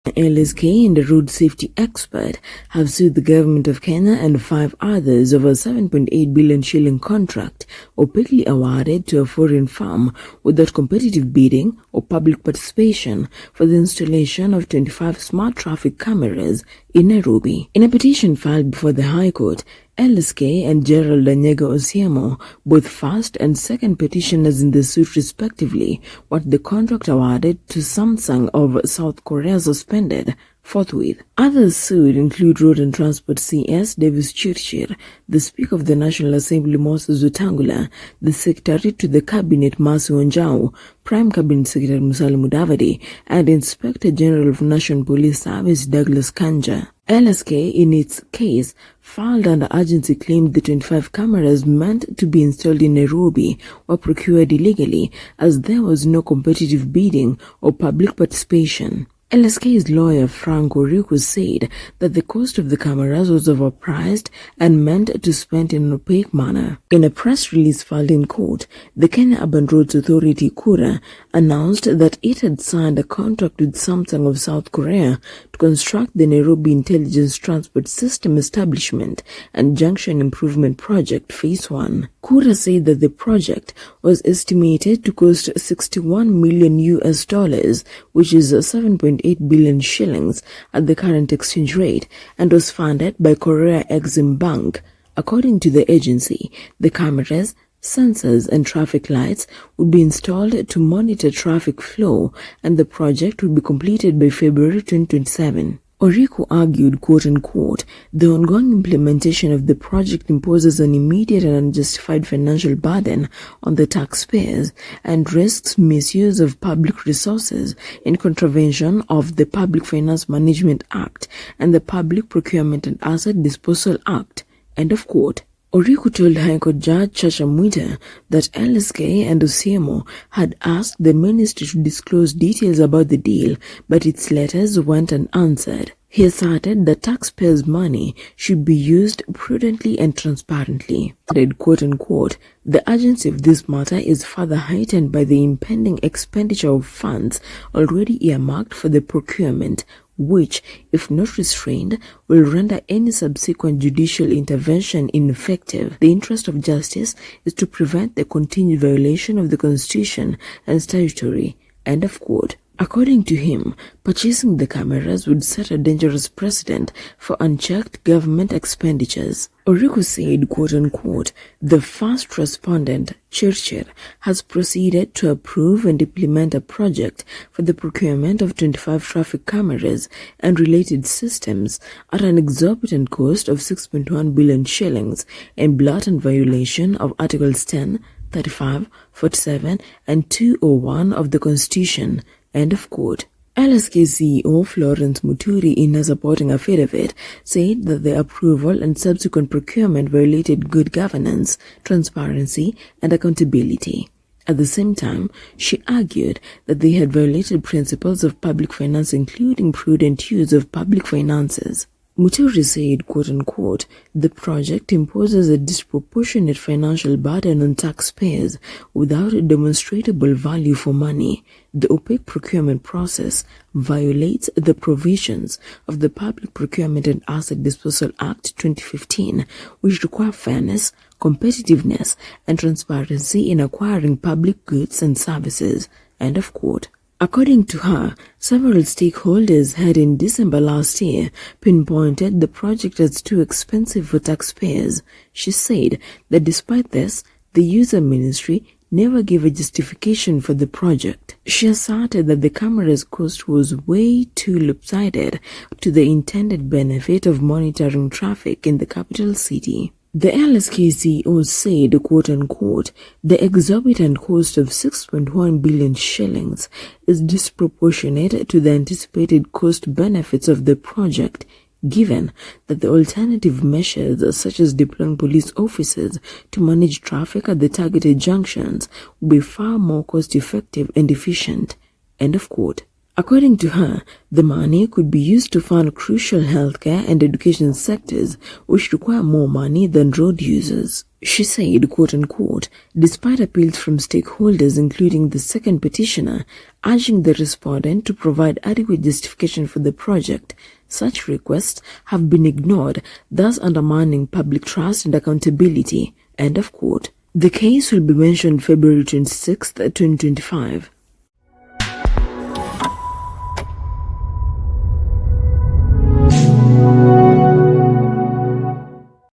LSK and a road safety expert have sued the government of Kenya and 5 others over a 7.8 billion shilling contract opaquely awarded to a foreign firm without competitive bidding or public participation for the installation of 25 smart traffic cameras in Nairobi. In a petition filed before the High Court, LSK and Gerald Anyega Osiemo, both first and second petitioners in the suit respectively, want the contract awarded to Samsung of South Korea suspended forthwith. Others sued include Road and Transport CS Davis Chirchir, the Speaker of the National Assembly Moses Wetangula, the Secretary to the Cabinet Mercy Wanjau, Prime Cabinet Secretary Musalia Mudavadi, and Inspector General of National Police Service Douglas Kanja. LSK, in its case, filed under urgency claimed the 25 cameras meant to be installed in Nairobi were procured illegally as there was no competitive bidding or public participation. LSK's lawyer Frank Oriku said that the cost of the cameras was overpriced and meant to spend in an opaque manner. In a press release filed in court, the Kenya Urban Roads Authority KURA announced that it had signed a contract with Samsung of South Korea to construct the Nairobi Intelligence Transport System Establishment and Junction Improvement Project Phase 1. KURA said that the project was estimated to cost $61 million, which is 7.8 billion shillings at the current exchange rate, and was funded by Korea Exim Bank. According to the agency, the cameras, sensors and traffic lights would be installed to monitor traffic flow, and the project would be completed by February 2027. Oriku argued, quote-unquote, the ongoing implementation of the project imposes an immediate and unjustified financial burden on the taxpayers and risks misuse of public resources in contravention of the Public Finance Management Act and the Public Procurement and Asset Disposal Act, end of quote. Oriku told High Court Judge Chacha Mwita that LSK and Osiemo had asked the ministry to disclose details about the deal, but its letters went unanswered. He asserted that taxpayers' money should be used prudently and transparently. Added, quote-unquote, the urgency of this matter is further heightened by the impending expenditure of funds already earmarked for the procurement, which, if not restrained, will render any subsequent judicial intervention ineffective. The interest of justice is to prevent the continued violation of the Constitution and statutory, end of quote. According to him, purchasing the cameras would set a dangerous precedent for unchecked government expenditures. Oriku said, quote-unquote, the first respondent, Chirchir, has proceeded to approve and implement a project for the procurement of 25 traffic cameras and related systems at an exorbitant cost of 6.1 billion shillings in blatant violation of Articles 10, 35, 47, and 201 of the Constitution, end of quote. LSK CEO Florence Muturi, in a supporting affidavit, said that the approval and subsequent procurement violated good governance, transparency, and accountability. At the same time, she argued that they had violated principles of public finance, including prudent use of public finances. Muturi said, quote-unquote, the project imposes a disproportionate financial burden on taxpayers without a demonstrable value for money. The opaque procurement process violates the provisions of the Public Procurement and Asset Disposal Act 2015, which require fairness, competitiveness, and transparency in acquiring public goods and services, end of quote. According to her, several stakeholders had in December last year pinpointed the project as too expensive for taxpayers. She said that despite this, the user ministry never gave a justification for the project. She asserted that the camera's cost was way too lopsided to the intended benefit of monitoring traffic in the capital city. The LSK CEO said, quote-unquote, the exorbitant cost of 6.1 billion shillings is disproportionate to the anticipated cost benefits of the project, given that the alternative measures such as deploying police officers to manage traffic at the targeted junctions will be far more cost-effective and efficient, end of quote. According to her, the money could be used to fund crucial healthcare and education sectors which require more money than road users. She said, quote-unquote, despite appeals from stakeholders, including the second petitioner, urging the respondent to provide adequate justification for the project, such requests have been ignored, thus undermining public trust and accountability, end of quote. The case will be mentioned February 26, 2025.